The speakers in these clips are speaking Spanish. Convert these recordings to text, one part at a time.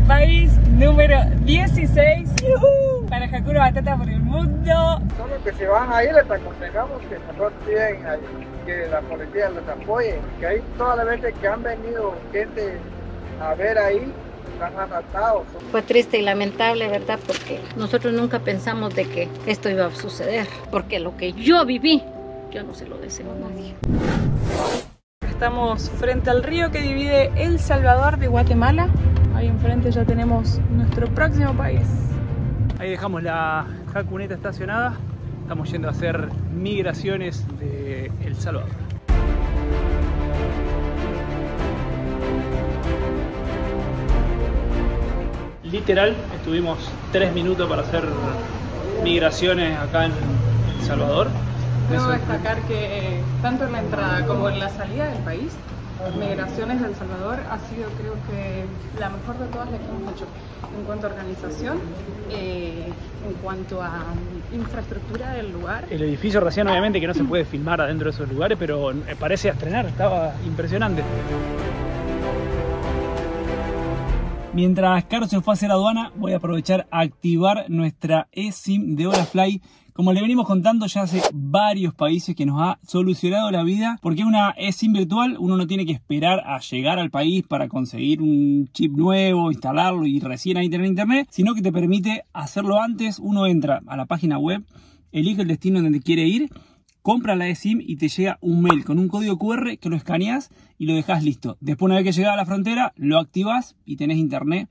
País número 16 para Hakuna Matata por el mundo. Solo que si van ahí les aconsejamos que mejor piden ahí, que la policía los apoye, que hay todas las veces que han venido gente a ver ahí, están asaltados. Fue triste y lamentable, ¿verdad? Porque nosotros nunca pensamos de que esto iba a suceder, porque lo que yo viví, yo no se lo deseo a nadie. Estamos frente al río que divide El Salvador de Guatemala. Ahí enfrente ya tenemos nuestro próximo país. Ahí dejamos la Hakuneta estacionada. Estamos yendo a hacer migraciones de El Salvador. Literal, estuvimos 3 minutos para hacer migraciones acá en El Salvador. Debo destacar que tanto en la entrada como en la salida del país, Migraciones de El Salvador ha sido, creo que, la mejor de todas las que hemos hecho en cuanto a organización, en cuanto a infraestructura del lugar. El edificio recién, obviamente, que no se puede filmar adentro de esos lugares, pero parece a estrenar, estaba impresionante. Mientras Caro se fue a hacer aduana, voy a aprovechar a activar nuestra eSIM de Holafly. Como le venimos contando, ya hace varios países que nos ha solucionado la vida, porque es una eSIM virtual. Uno no tiene que esperar a llegar al país para conseguir un chip nuevo, instalarlo y recién ahí tener internet, sino que te permite hacerlo antes. Uno entra a la página web, elige el destino donde quiere ir, compra la eSIM y te llega un mail con un código QR que lo escaneas y lo dejas listo. Después, una vez que llegas a la frontera, lo activas y tenés internet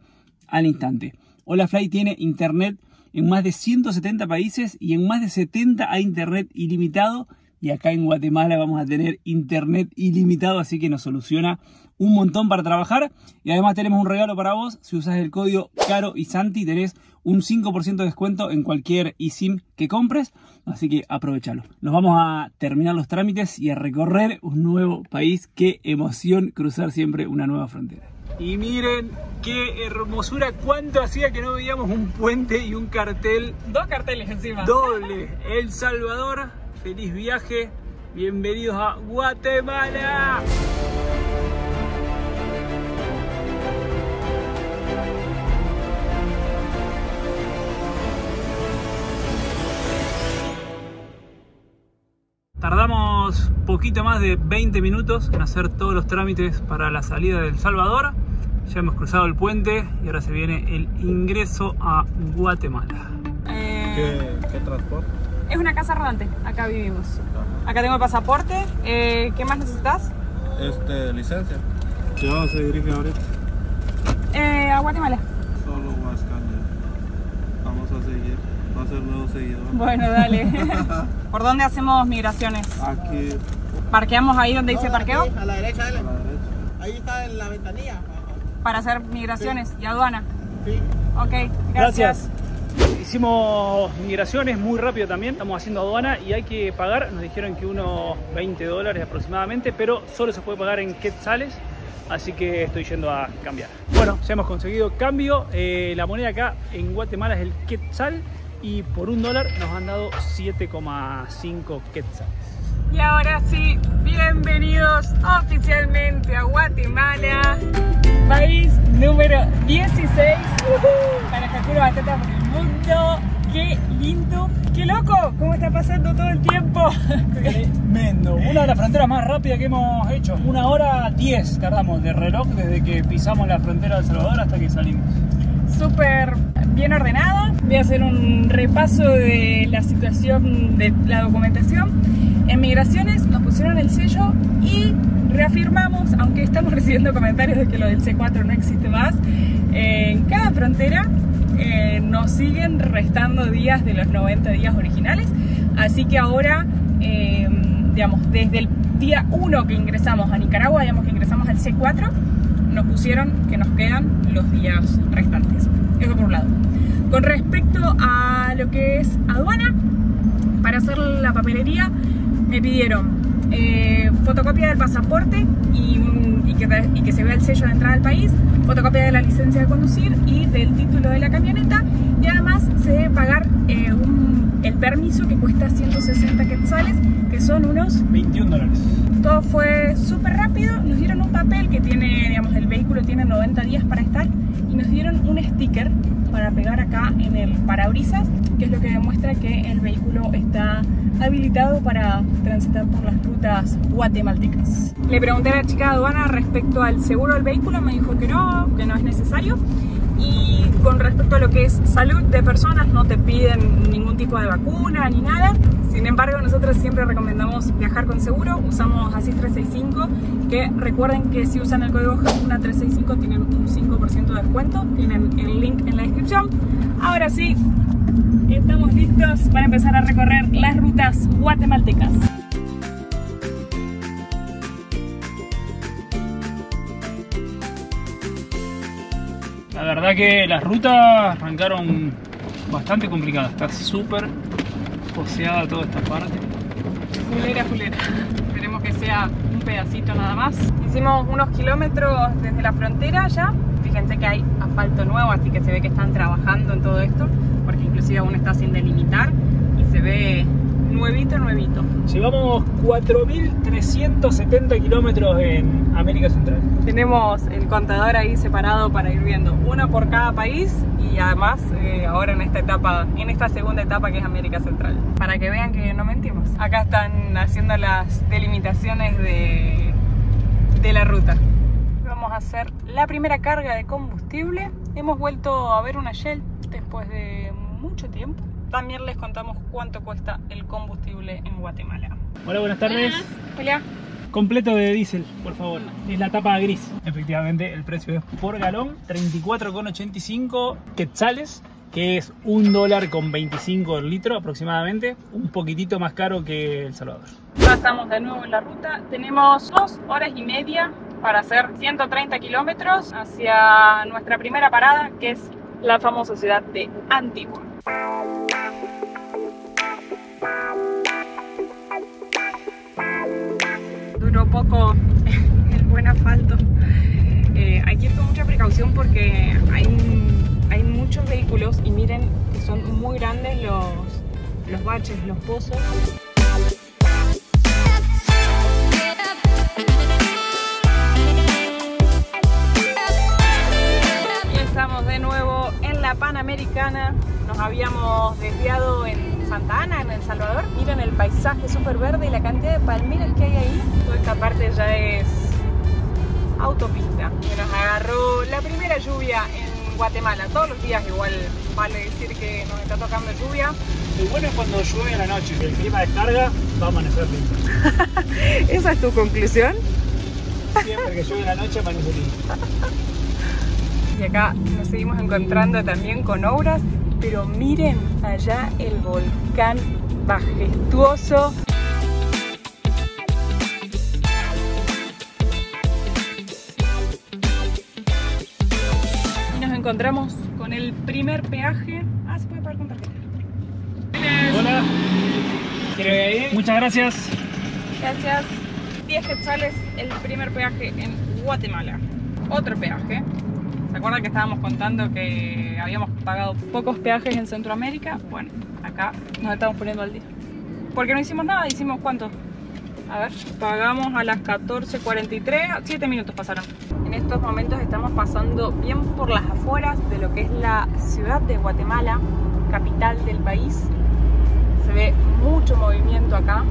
al instante. Holafly tiene internet en más de 170 países y en más de 70 hay internet ilimitado. Y acá en Guatemala vamos a tener internet ilimitado, así que nos soluciona un montón para trabajar. Y además tenemos un regalo para vos. Si usas el código Caro y Santi, tenés un 5% de descuento en cualquier eSIM que compres. Así que aprovechalo. Nos vamos a terminar los trámites y a recorrer un nuevo país. Qué emoción cruzar siempre una nueva frontera. Y miren qué hermosura, cuánto hacía que no veíamos un puente y un cartel. 2 carteles encima. Doble. El Salvador, feliz viaje, bienvenidos a Guatemala. Tardamos poquito más de 20 minutos en hacer todos los trámites para la salida de El Salvador. Ya hemos cruzado el puente y ahora se viene el ingreso a Guatemala. ¿Qué transporte? Es una casa rodante, acá vivimos. Acá tengo el pasaporte. ¿Qué más necesitas? Licencia. ¿Qué dónde se dirige ahorita? A Guatemala. Solo Huascana. Vamos a seguir. Va a ser nuevo seguidor. Bueno, dale. ¿Por dónde hacemos migraciones? Aquí. ¿Parqueamos ahí donde dice parqueo? A la derecha, A la derecha. ahí está en la ventanilla. Para hacer migraciones y aduana. Sí. Ok, gracias. Hicimos migraciones muy rápido también, estamos haciendo aduana y hay que pagar, nos dijeron que unos $20 aproximadamente, pero solo se puede pagar en quetzales, así que estoy yendo a cambiar. Bueno, ya hemos conseguido cambio, la moneda acá en Guatemala es el quetzal y por $1 nos han dado 7,5 quetzales. Y ahora sí, bienvenidos oficialmente a Guatemala, país número 16 para Hakuna Matata por el mundo. ¡Qué lindo! ¡Qué loco! ¿Cómo está pasando todo el tiempo? Tremendo, una de las fronteras más rápidas que hemos hecho. 1 hora 10 tardamos de reloj desde que pisamos la frontera de El Salvador hasta que salimos. Súper bien ordenado. Voy a hacer un repaso de la situación de la documentación. En migraciones nos pusieron el sello y reafirmamos, aunque estamos recibiendo comentarios de que lo del C4 no existe más, en cada frontera nos siguen restando días de los 90 días originales, así que ahora, digamos, desde el día 1 que ingresamos a Nicaragua, digamos que ingresamos al C4, nos pusieron que nos quedan los días restantes. Eso por un lado. Con respecto a lo que es aduana, para hacer la papelería me pidieron fotocopia del pasaporte y que se vea el sello de entrada al país, fotocopia de la licencia de conducir y del título de la camioneta, y además se debe pagar el permiso, que cuesta 160 quetzales, que son unos $21. Todo fue súper rápido, nos dieron un papel que tiene, digamos, el vehículo tiene 90 días para estar y nos dieron un sticker para pegar acá en el parabrisas, que es lo que demuestra que el vehículo está habilitado para transitar por las rutas guatemaltecas. Le pregunté a la chica de aduana respecto al seguro del vehículo, me dijo que no es necesario. Y con respecto a lo que es salud de personas, no te piden ningún tipo de vacuna ni nada. Sin embargo, nosotros siempre recomendamos viajar con seguro. Usamos ASIS 365, que recuerden que si usan el código JACUNA 365 tienen un 5% de descuento. Tienen el link en la descripción. Ahora sí, estamos listos para empezar a recorrer las rutas guatemaltecas. La verdad que las rutas arrancaron bastante complicadas, está súper poseada toda esta parte. Fulera. Esperemos que sea un pedacito nada más. Hicimos unos kilómetros desde la frontera ya. Fíjense que hay asfalto nuevo, así que se ve que están trabajando en todo esto, porque inclusive aún está sin delimitar y se ve nuevito. Llevamos 4.370 kilómetros en América Central. Tenemos el contador ahí separado para ir viendo uno por cada país y además ahora en esta segunda etapa que es América Central, para que vean que no mentimos. Acá están haciendo las delimitaciones de la ruta. Vamos a hacer la primera carga de combustible. Hemos vuelto a ver una Shell después de mucho tiempo. También les contamos cuánto cuesta el combustible en Guatemala. Hola, buenas tardes. Hola. Completo de diésel, por favor. Es la tapa gris. Efectivamente, el precio es por galón, 34,85 quetzales, que es $1.25 el litro aproximadamente. Un poquitito más caro que El Salvador. Ya estamos de nuevo en la ruta. Tenemos 2 horas y media para hacer 130 kilómetros hacia nuestra primera parada, que es la famosa ciudad de Antigua. Duró poco el buen asfalto. Hay que ir con mucha precaución porque hay muchos vehículos y miren que son muy grandes los baches, los pozos. Y estamos de nuevo en la Panamericana. Nos habíamos desviado en Santa Ana, en El Salvador. Miren el paisaje súper verde y la cantidad de palmeras que hay ahí. Toda esta parte ya es autopista. Se nos agarró la primera lluvia en Guatemala. Todos los días igual vale decir que nos está tocando lluvia. Lo bueno es cuando llueve en la noche, el clima descarga, va a amanecer lindo. ¿Esa es tu conclusión? Siempre que llueve en la noche amanece lindo. Y acá nos seguimos encontrando también con obras. Pero miren allá el volcán majestuoso. Y nos encontramos con el primer peaje. Ah, se puede pagar con tarjeta. Hola. ¿Quiere ver ahí? Muchas gracias. Gracias. 10 quetzales el primer peaje en Guatemala. Otro peaje. ¿Se acuerdan que estábamos contando que habíamos pagado pocos peajes en Centroamérica? Bueno, acá nos estamos poniendo al día. Porque no hicimos nada, hicimos ¿cuánto? A ver, pagamos a las 14:43, 7 minutos pasaron. En estos momentos estamos pasando bien por las afueras de lo que es la ciudad de Guatemala, capital del país. Se ve mucho movimiento acá.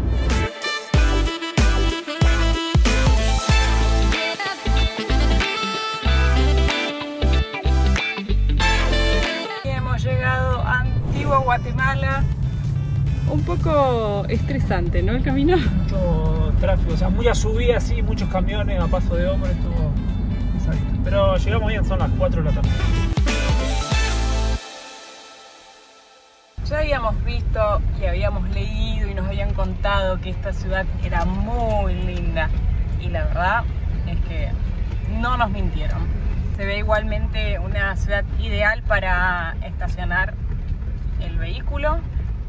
Guatemala, un poco estresante, ¿no? El camino. Mucho tráfico, o sea, mucha subida así, muchos camiones a paso de hombre, estuvo pesadito. Pero llegamos bien, son las 4 de la tarde. Ya habíamos visto y habíamos leído y nos habían contado que esta ciudad era muy linda y la verdad es que no nos mintieron. Se ve igualmente una ciudad ideal para estacionar el vehículo,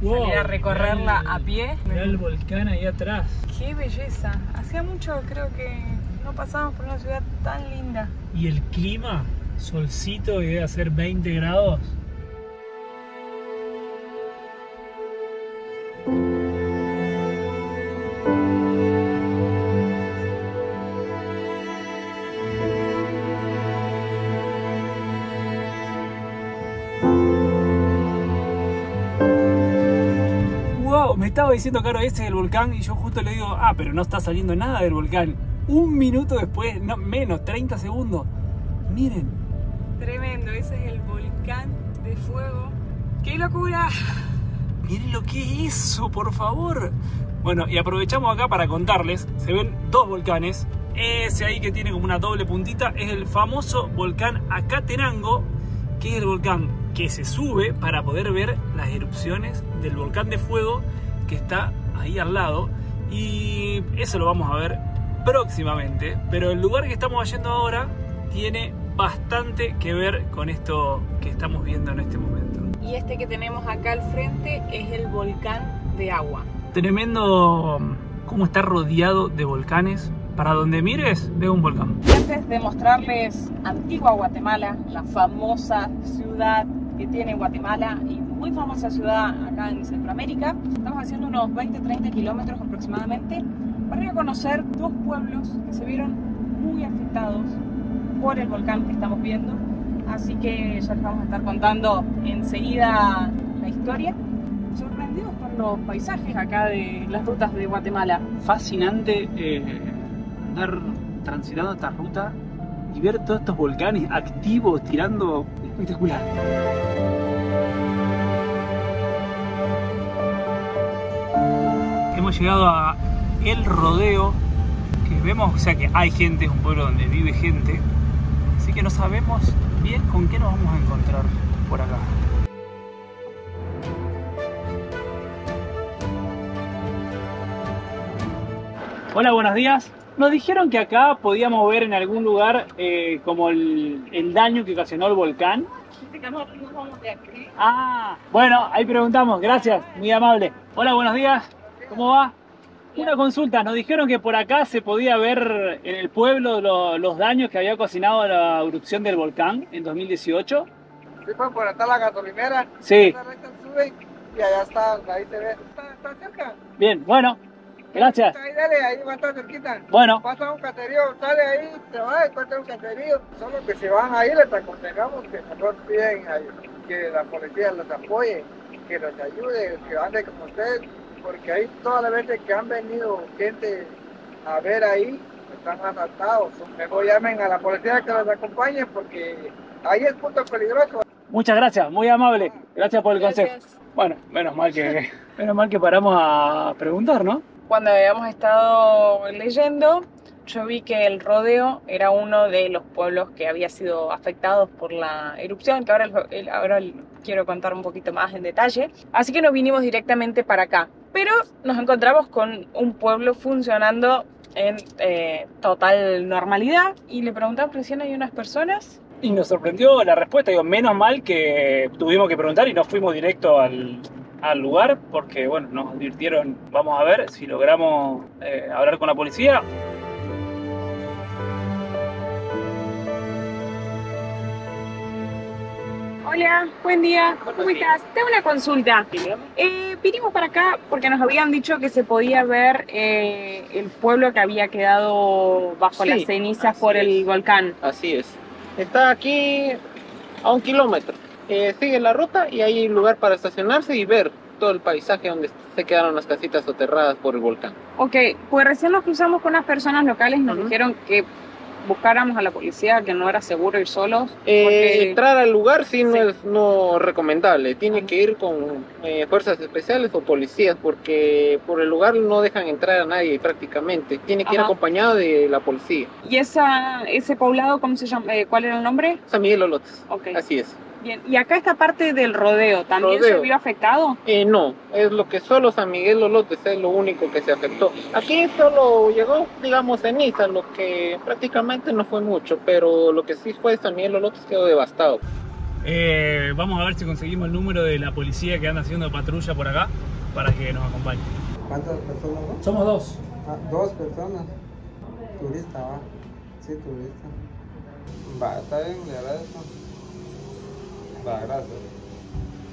salir a recorrerla a pie. Mirá el volcán ahí atrás. ¡Qué belleza! Hacía mucho creo que no pasábamos por una ciudad tan linda. Y el clima, solcito y debe hacer 20 grados. Me estaba diciendo, Caro, ese es el volcán, y yo justo le digo, ah, pero no está saliendo nada del volcán. Un minuto después, no, menos, 30 segundos. Miren. Tremendo, ese es el volcán de fuego. ¡Qué locura! Miren lo que es eso, por favor. Bueno, y aprovechamos acá para contarles, se ven dos volcanes. Ese ahí que tiene como una doble puntita es el famoso volcán Acatenango, que es el volcán que se sube para poder ver las erupciones del volcán de fuego que está ahí al lado, y eso lo vamos a ver próximamente. Pero el lugar que estamos yendo ahora tiene bastante que ver con esto que estamos viendo en este momento. Y este que tenemos acá al frente es el volcán de agua. Tremendo cómo está rodeado de volcanes. Para donde mires, ves un volcán. Y antes de mostrarles Antigua Guatemala, la famosa ciudad que tiene Guatemala y muy famosa ciudad acá en Centroamérica, estamos haciendo unos 20-30 kilómetros aproximadamente para ir a conocer dos pueblos que se vieron muy afectados por el volcán que estamos viendo. Así que ya les vamos a estar contando enseguida la historia. Sorprendidos con los paisajes acá de las rutas de Guatemala. Fascinante andar transitando esta ruta y ver todos estos volcanes activos tirando. Espectacular. Hemos llegado a El Rodeo, que vemos, o sea que hay gente, es un pueblo donde vive gente, así que no sabemos bien con qué nos vamos a encontrar por acá. Hola, buenos días. Nos dijeron que acá podíamos ver en algún lugar como el daño que ocasionó el volcán. Ah, bueno, ahí preguntamos, gracias, muy amable. Hola, buenos días, ¿cómo va? Una consulta, nos dijeron que por acá se podía ver en el pueblo los daños que había ocasionado la erupción del volcán en 2018. Sí, pues por acá está la gasolinera. Sí. Esa recta sube y allá está, ahí se ve. Está cerca. Bien, bueno, gracias. Ahí dale, ahí va a estar cerquita. Bueno. Pasa un caserío, sale ahí, te va, encuentra un caserío. Solo que si van ahí les aconsejamos que mejor piden que la policía los apoye, que los ayude, que ande con ustedes, porque ahí todas las veces que han venido gente a ver ahí, están asaltados. Mejor llamen a la policía que los acompañe, porque ahí es punto peligroso. Muchas gracias, muy amable. Gracias por el consejo. Bueno, menos mal que paramos a preguntar, ¿no? Cuando habíamos estado leyendo, yo vi que El Rodeo era uno de los pueblos que había sido afectados por la erupción, que ahora quiero contar un poquito más en detalle. Así que nos vinimos directamente para acá. Pero nos encontramos con un pueblo funcionando en total normalidad y le preguntamos recién hay unas personas. Y nos sorprendió la respuesta, digo, menos mal que tuvimos que preguntar y no fuimos directo al lugar, porque bueno, nos advirtieron, vamos a ver si logramos hablar con la policía. Hola, buen día, ¿cómo estás? Tengo una consulta. Vinimos para acá porque nos habían dicho que se podía ver el pueblo que había quedado bajo las cenizas por el volcán. Así es. Está aquí a 1 kilómetro. Sigue la ruta y hay lugar para estacionarse y ver todo el paisaje donde se quedaron las casitas soterradas por el volcán. Ok, pues recién nos cruzamos con unas personas locales, nos dijeron que buscáramos a la policía, que no era seguro ir solos. Porque... Entrar al lugar sí no es no recomendable, tiene que ir con fuerzas especiales o policías, porque por el lugar no dejan entrar a nadie prácticamente, tiene que ir acompañado de la policía. ¿Y ese poblado, cómo se llama? ¿Cuál era el nombre? San Miguel Lolotes, así es. Bien, ¿y acá esta parte del rodeo también se vio afectado? No, es lo que solo San Miguel Lolotes es lo único que se afectó. Aquí solo llegó, digamos, ceniza, lo que prácticamente no fue mucho, pero lo que sí fue San Miguel Lolotes quedó devastado. Vamos a ver si conseguimos el número de la policía que anda haciendo patrulla por acá para que nos acompañe. ¿Cuántas personas van? Somos dos. Ah, 2 personas. Turista, va. Sí, turista. Va, está bien, le agradezco. Va, gracias.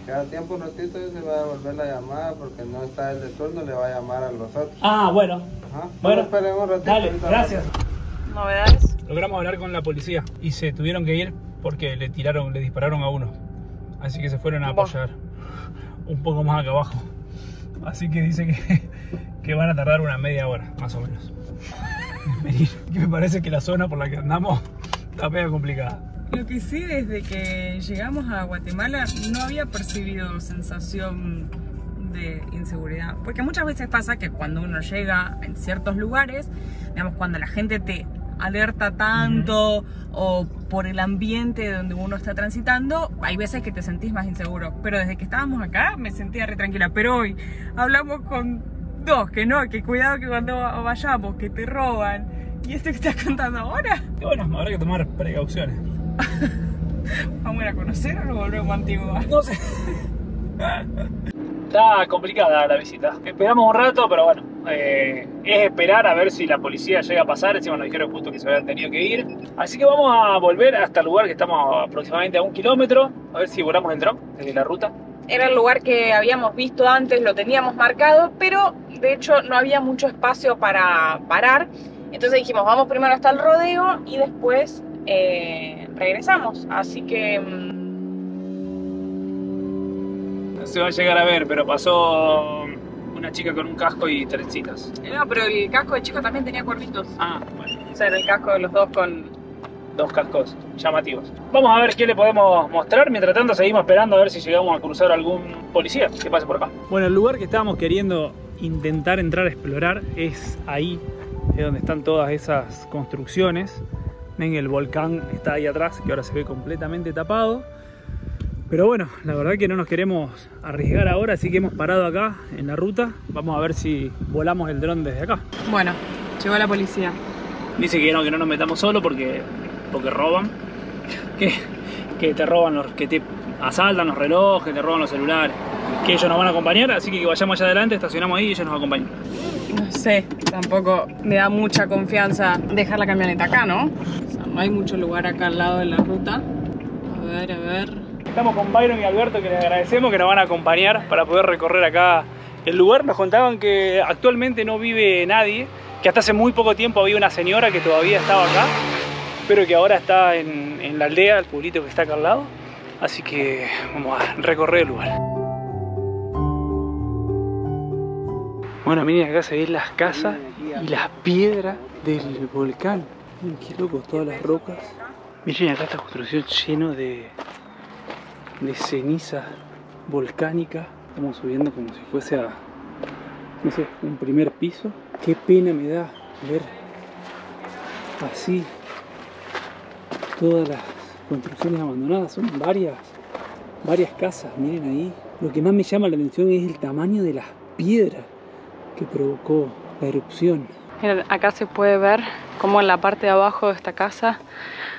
Cada tiempo un ratito se va a devolver la llamada porque no está el de turno, le va a llamar a los otros. Ah, bueno. Ajá. Bueno, esperemos un ratito. dale, gracias. ¿Novedades? Logramos hablar con la policía y se tuvieron que ir porque le dispararon a uno. Así que se fueron a apoyar un poco más acá abajo. así que dice que van a tardar una media hora, más o menos. Que me parece que la zona por la que andamos está medio complicada. Lo que sí, desde que llegamos a Guatemala no había percibido sensación de inseguridad, porque muchas veces pasa que cuando uno llega en ciertos lugares, digamos, cuando la gente te alerta tanto o por el ambiente donde uno está transitando, hay veces que te sentís más inseguro, pero desde que estábamos acá me sentía re tranquila. Pero hoy hablamos con dos que no, que cuidado que cuando vayamos que te roban, y esto que estás contando ahora. Y bueno, habrá que tomar precauciones. ¿Vamos a ir a conocer o nos volvemos a Antigua? No sé. Está complicada la visita. Esperamos un rato, pero bueno, es esperar a ver si la policía llega a pasar. Encima nos dijeron justo que se habían tenido que ir. Así que vamos a volver hasta el lugar que estamos aproximadamente a 1 kilómetro. A ver si volamos el dron desde la ruta. Era el lugar que habíamos visto antes, lo teníamos marcado, pero de hecho no había mucho espacio para parar. Entonces dijimos, vamos primero hasta el rodeo y después regresamos. Así que... No se va a llegar a ver, pero pasó una chica con un casco y trencitas. No, pero el casco de chico también tenía cuernitos. Ah, bueno. O sea, era el casco de los dos con... Dos cascos llamativos. Vamos a ver qué le podemos mostrar. Mientras tanto seguimos esperando a ver si llegamos a cruzar algún policía que pase por acá. Bueno, el lugar que estábamos queriendo intentar entrar a explorar es ahí, es donde están todas esas construcciones. Ven, el volcán está ahí atrás, que ahora se ve completamente tapado. Pero bueno, la verdad que no nos queremos arriesgar ahora, así que hemos parado acá en la ruta. Vamos a ver si volamos el dron desde acá. Bueno, llegó la policía. Dice que no nos metamos solo porque roban, que te roban que te asaltan los relojes, te roban los celulares, que ellos nos van a acompañar, así que vayamos allá adelante, estacionamos ahí y ellos nos acompañan. No sé, tampoco me da mucha confianza dejar la camioneta acá, ¿no? O sea, no hay mucho lugar acá al lado de la ruta. A ver. Estamos con Byron y Alberto, que les agradecemos que nos van a acompañar para poder recorrer acá el lugar. Nos contaban que actualmente no vive nadie, que hasta hace muy poco tiempo había una señora que todavía estaba acá, pero que ahora está en la aldea, el pueblito que está acá al lado. Así que vamos a recorrer el lugar. Bueno, miren, acá se ven las casas y las piedras del volcán. Miren qué locos, todas las rocas. Miren acá esta construcción lleno de ceniza volcánica. Estamos subiendo como si fuese a, no sé, un primer piso. Qué pena me da ver así todas las construcciones abandonadas. Son varias casas, miren ahí. Lo que más me llama la atención es el tamaño de las piedras que provocó la erupción. Miren, acá se puede ver cómo en la parte de abajo de esta casa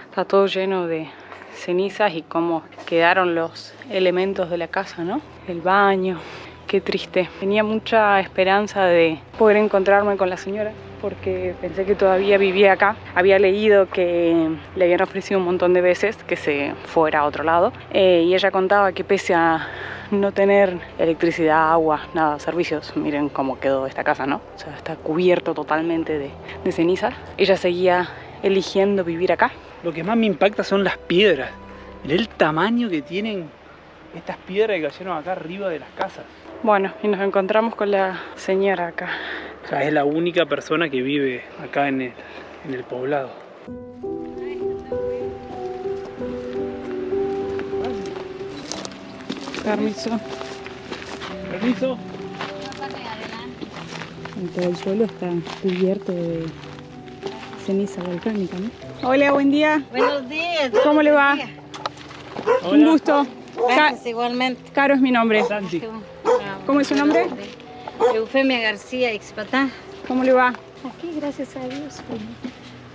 está todo lleno de cenizas y cómo quedaron los elementos de la casa, ¿no? El baño, qué triste. Tenía mucha esperanza de poder encontrarme con la señora porque pensé que todavía vivía acá. Había leído que le habían ofrecido un montón de veces que se fuera a otro lado y ella contaba que pese a no tener electricidad, agua, nada, servicios, miren cómo quedó esta casa, ¿no? O sea, está cubierto totalmente de cenizas. Ella seguía eligiendo vivir acá. Lo que más me impacta son las piedras. Mirá el tamaño que tienen estas piedras que cayeron acá arriba de las casas. Bueno, y nos encontramos con la señora acá. O sea, es la única persona que vive acá en el poblado. Permiso. Permiso. Todo el suelo está cubierto de ceniza volcánica, ¿no? Hola, buen día. Buenos días. ¿Cómo le va? Hola. Un gusto. Gracias, igualmente. Caro es mi nombre. Santi. ¿Cómo es su nombre? Eufemia García, Ixpatá. ¿Cómo le va? Aquí, gracias a Dios.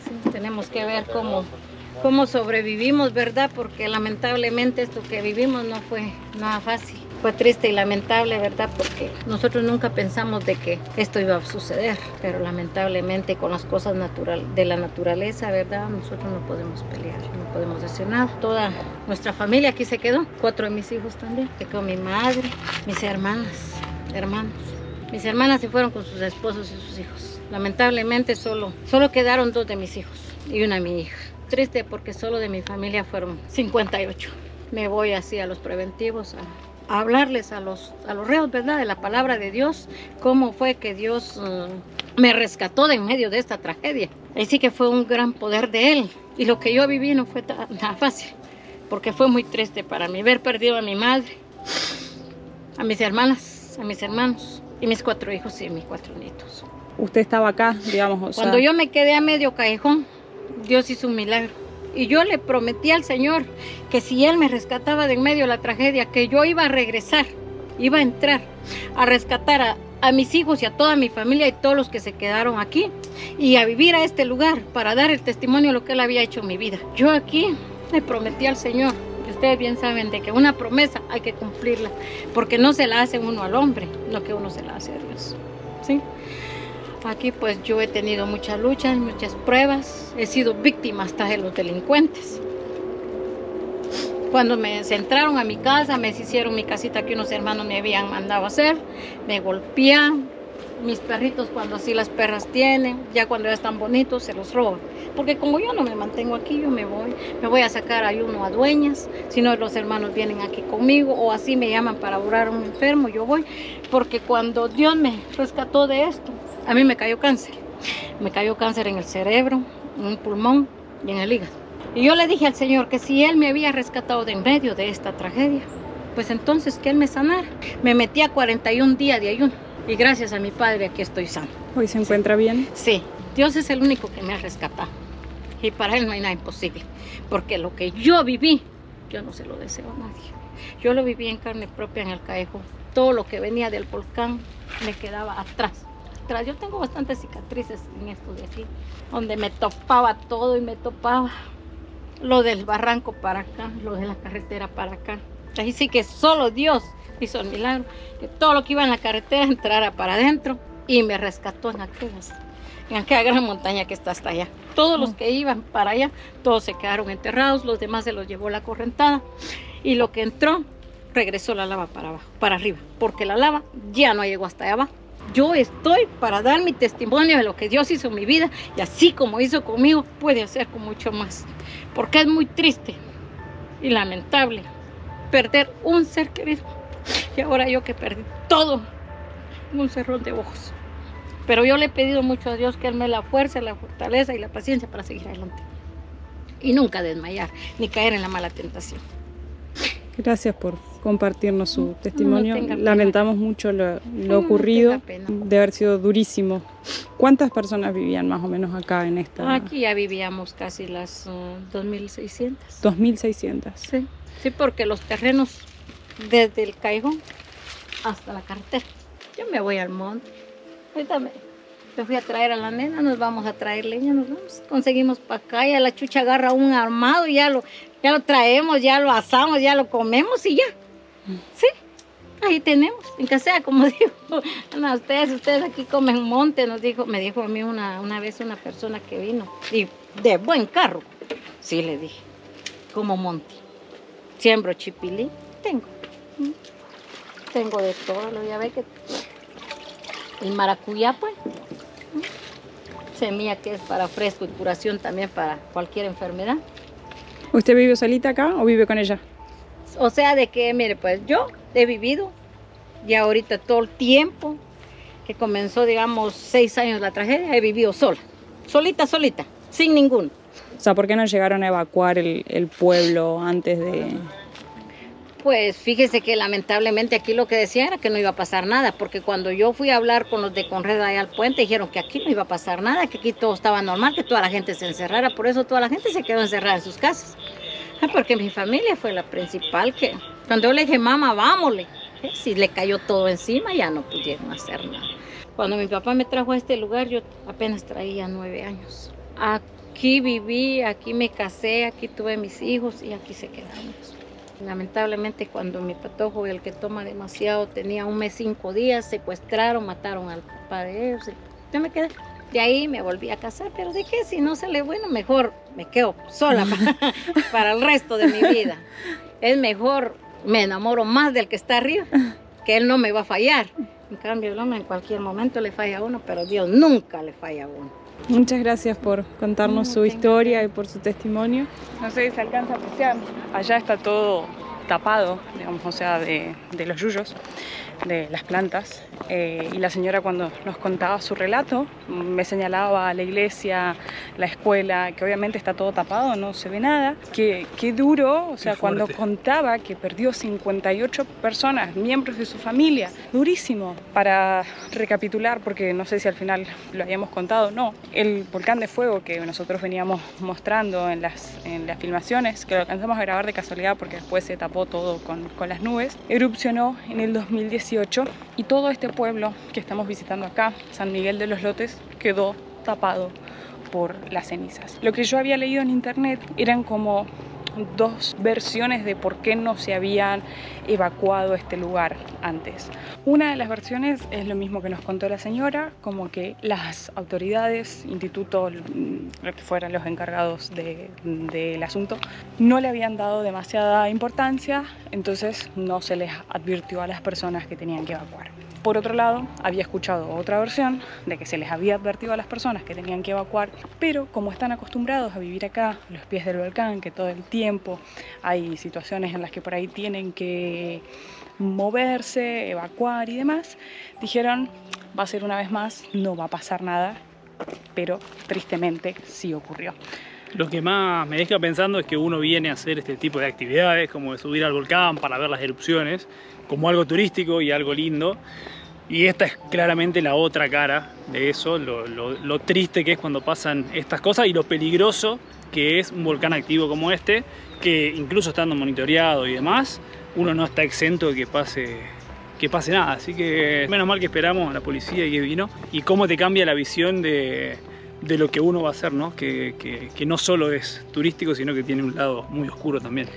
Sí, tenemos que ver cómo sobrevivimos, ¿verdad? Porque lamentablemente esto que vivimos no fue nada fácil. Fue triste y lamentable, ¿verdad? Porque nosotros nunca pensamos de que esto iba a suceder. Pero lamentablemente con las cosas de la naturaleza, ¿verdad? Nosotros no podemos pelear, no podemos decir nada. Toda nuestra familia aquí se quedó. 4 de mis hijos también. Se quedó mi madre, mis hermanos. Mis hermanas se fueron con sus esposos y sus hijos. Lamentablemente solo quedaron 2 de mis hijos y una mi hija. Triste porque solo de mi familia fueron 58. Me voy así a los preventivos hablarles a los reos, ¿verdad? De la palabra de Dios, cómo fue que Dios me rescató de en medio de esta tragedia. Así que fue un gran poder de Él. Y lo que yo viví no fue tan fácil, porque fue muy triste para mí haber perdido a mi madre, a mis hermanas, a mis hermanos, y mis 4 hijos y mis 4 nietos. Usted estaba acá, digamos, o sea... Cuando yo me quedé a medio callejón, Dios hizo un milagro. Y yo le prometí al Señor que si Él me rescataba de en medio de la tragedia, que yo iba a regresar, iba a entrar a rescatar a mis hijos y a toda mi familia y todos los que se quedaron aquí, y a vivir a este lugar para dar el testimonio de lo que Él había hecho en mi vida. Yo aquí le prometí al Señor, y ustedes bien saben de que una promesa hay que cumplirla, porque no se la hace uno al hombre, lo que uno se la hace a Dios, ¿sí? Aquí pues yo he tenido muchas luchas, muchas pruebas, he sido víctima hasta de los delincuentes. Cuando me entraron a mi casa, me hicieron mi casita que unos hermanos me habían mandado a hacer, me golpean, mis perritos cuando así las perras tienen, ya cuando ya están bonitos se los roban. Porque como yo no me mantengo aquí, yo me voy a sacar a uno a dueñas, si no los hermanos vienen aquí conmigo o así me llaman para orar a un enfermo, yo voy. Porque cuando Dios me rescató de esto, a mí me cayó cáncer. Me cayó cáncer en el cerebro, en el pulmón y en el hígado. Y yo le dije al Señor que si Él me había rescatado de en medio de esta tragedia, pues entonces que Él me sanara. Me metí a 41 días de ayuno y gracias a mi Padre aquí estoy sano. ¿Hoy se encuentra bien? Sí, Dios es el único que me ha rescatado y para Él no hay nada imposible. Porque lo que yo viví, yo no se lo deseo a nadie. Yo lo viví en carne propia en el callejón. Todo lo que venía del volcán me quedaba atrás. Yo tengo bastantes cicatrices en esto de aquí, donde me topaba todo y me topaba lo del barranco para acá, lo de la carretera para acá. Ahí sí que solo Dios hizo el milagro, que todo lo que iba en la carretera entrara para adentro y me rescató en aquella gran montaña que está hasta allá. Todos los que iban para allá, todos se quedaron enterrados, los demás se los llevó la correntada y lo que entró, regresó la lava para abajo, para arriba, porque la lava ya no llegó hasta allá abajo. Yo estoy para dar mi testimonio de lo que Dios hizo en mi vida y así como hizo conmigo, puede hacer con mucho más. Porque es muy triste y lamentable perder un ser querido. Y ahora yo que perdí todo en un cerrón de ojos. Pero yo le he pedido mucho a Dios que Él me dé la fuerza, la fortaleza y la paciencia para seguir adelante. Y nunca desmayar, ni caer en la mala tentación. Gracias por compartirnos su testimonio. No lamentamos mucho lo ocurrido, de haber sido durísimo. ¿Cuántas personas vivían más o menos acá en esta? Aquí ya vivíamos casi las 2.600. 2.600. Sí, sí, porque los terrenos desde el callejón hasta la carretera. Yo me voy al monte. Ahorita me fui a traer a la nena, nos vamos a traer leña, nos vamos, conseguimos para acá, ya la chucha agarra un armado y ya lo traemos, ya lo asamos, ya lo comemos y ya. Sí, ahí tenemos, en casera, como digo, no, ustedes aquí comen monte, me dijo a mí una vez una persona que vino, y de buen carro, sí le dije, como monte, siembro chipilín, tengo de todo, lo ya ve que el maracuyá pues, semilla que es para fresco y curación también para cualquier enfermedad. ¿Usted vive solita acá o vive con ella? O sea, de que, mire, pues yo he vivido ya ahorita todo el tiempo que comenzó, digamos, 6 años la tragedia, he vivido sola, solita, sin ninguno. O sea, ¿por qué no llegaron a evacuar el pueblo antes de...? Pues fíjese que lamentablemente aquí lo que decía era que no iba a pasar nada, porque cuando yo fui a hablar con los de Conred allá al puente, dijeron que aquí no iba a pasar nada, que aquí todo estaba normal, que toda la gente se encerrara, por eso toda la gente se quedó encerrada en sus casas. Porque mi familia fue la principal que, cuando yo le dije, mamá, vámonos, si le cayó todo encima, ya no pudieron hacer nada. Cuando mi papá me trajo a este lugar, yo apenas traía 9 años. Aquí viví, aquí me casé, aquí tuve mis hijos y aquí se quedamos. Lamentablemente cuando mi patojo, el que toma demasiado, tenía 1 mes 5 días, secuestraron, mataron al papá de ellos. Yo me quedé. De ahí me volví a casar, pero dije, si no sale bueno, mejor me quedo sola para el resto de mi vida. Es mejor, me enamoro más del que está arriba, que él no me va a fallar. En cambio, el hombre en cualquier momento le falla a uno, pero Dios nunca le falla a uno. Muchas gracias por contarnos su historia y por su testimonio. No sé si se alcanza a apreciar. Allá está todo tapado, digamos, o sea, de los yuyos, de las plantas. Y la señora, cuando nos contaba su relato, me señalaba la iglesia, la escuela, que obviamente está todo tapado, no se ve nada. Qué duro, o sea, cuando contaba que perdió 58 personas, miembros de su familia, durísimo. Para recapitular, porque no sé si al final lo habíamos contado, no, el volcán de fuego que nosotros veníamos mostrando en las filmaciones, que lo alcanzamos a grabar de casualidad porque después se tapó todo con las nubes, erupcionó en el 2018 y todo este pueblo que estamos visitando acá, San Miguel de los Lotes, quedó tapado por las cenizas. Lo que yo había leído en internet eran como dos versiones de por qué no se habían evacuado este lugar antes. Una de las versiones es lo mismo que nos contó la señora, como que las autoridades, instituto, lo que fueran los encargados del asunto, no le habían dado demasiada importancia, entonces no se les advirtió a las personas que tenían que evacuar. Por otro lado, había escuchado otra versión de que se les había advertido a las personas que tenían que evacuar, pero como están acostumbrados a vivir acá, a los pies del volcán, que todo el tiempo hay situaciones en las que por ahí tienen que moverse, evacuar y demás, dijeron, va a ser una vez más, no va a pasar nada, pero tristemente sí ocurrió. Lo que más me deja pensando es que uno viene a hacer este tipo de actividades, como de subir al volcán para ver las erupciones, como algo turístico y algo lindo. Y esta es claramente la otra cara de eso, lo triste que es cuando pasan estas cosas y lo peligroso que es un volcán activo como este, que incluso estando monitoreado y demás, uno no está exento de que pase nada. Así que menos mal que esperamos a la policía y que vino. Y cómo te cambia la visión de lo que uno va a hacer, ¿no? Que no solo es turístico, sino que tiene un lado muy oscuro también.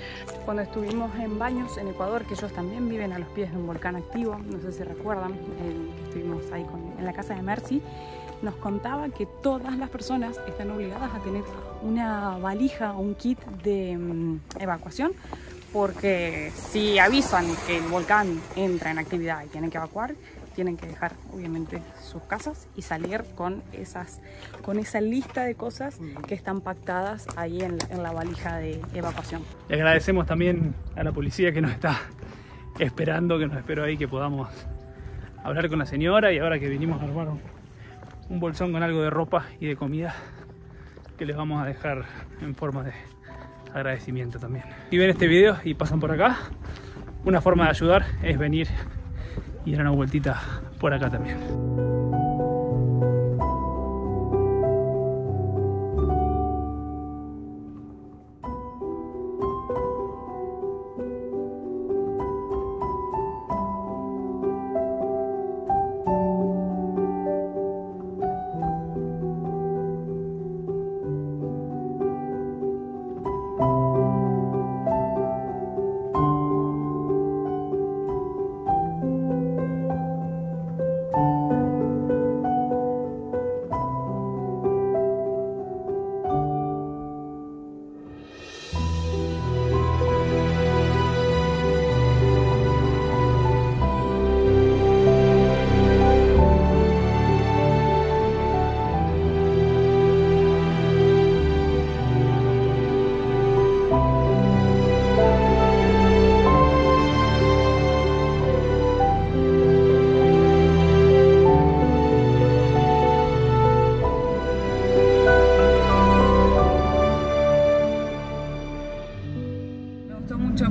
Cuando estuvimos en Baños, en Ecuador, que ellos también viven a los pies de un volcán activo, no sé si recuerdan, estuvimos ahí en la casa de Mercy, nos contaba que todas las personas están obligadas a tener una valija o un kit de evacuación, porque si avisan que el volcán entra en actividad y tienen que evacuar, tienen que dejar obviamente sus casas y salir con esa lista de cosas que están pactadas ahí en la valija de evacuación. Le agradecemos también a la policía que nos está esperando, que nos esperó ahí, que podamos hablar con la señora, y ahora que vinimos a armar un bolsón con algo de ropa y de comida que les vamos a dejar en forma de agradecimiento también. Si ven este video y pasan por acá, una forma de ayudar es venir y dar una vueltita por acá también.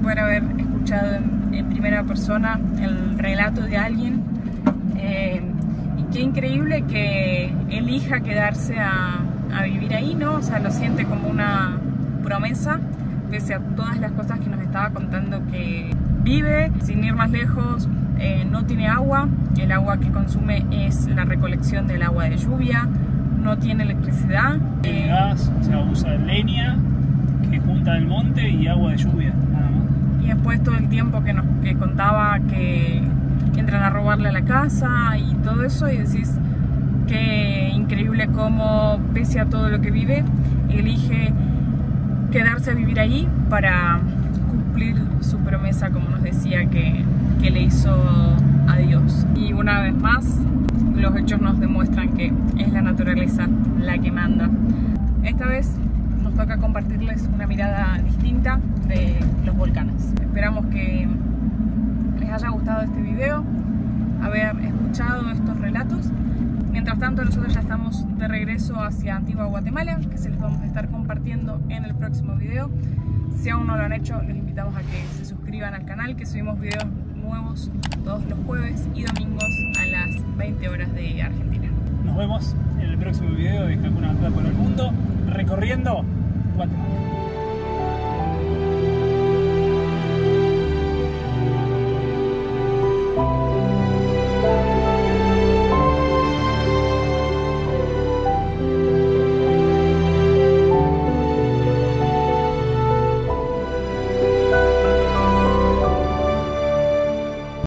Poder haber escuchado en primera persona el relato de alguien, y qué increíble que elija quedarse a vivir ahí, ¿no? O sea, lo siente como una promesa, pese a todas las cosas que nos estaba contando que vive. Sin ir más lejos, no tiene agua, el agua que consume es la recolección del agua de lluvia, no tiene electricidad. Tiene gas, o sea, usa leña que junta del monte y agua de lluvia, nada más. Y después todo el tiempo que contaba que entran a robarle a la casa y todo eso, y decís que increíble cómo, pese a todo lo que vive, elige quedarse a vivir ahí para cumplir su promesa, como nos decía que le hizo a Dios. Y una vez más, los hechos nos demuestran que es la naturaleza la que manda. Esta vez nos toca compartirles una mirada distinta de los volcanes. Esperamos que les haya gustado este video, haber escuchado estos relatos. Mientras tanto, nosotros ya estamos de regreso hacia Antigua Guatemala, que se los vamos a estar compartiendo en el próximo video. Si aún no lo han hecho, los invitamos a que se suscriban al canal, que subimos videos nuevos todos los jueves y domingos a las 20 horas de Argentina. Nos vemos en el próximo video de Hakuna Matata por el Mundo, recorriendo Guatemala.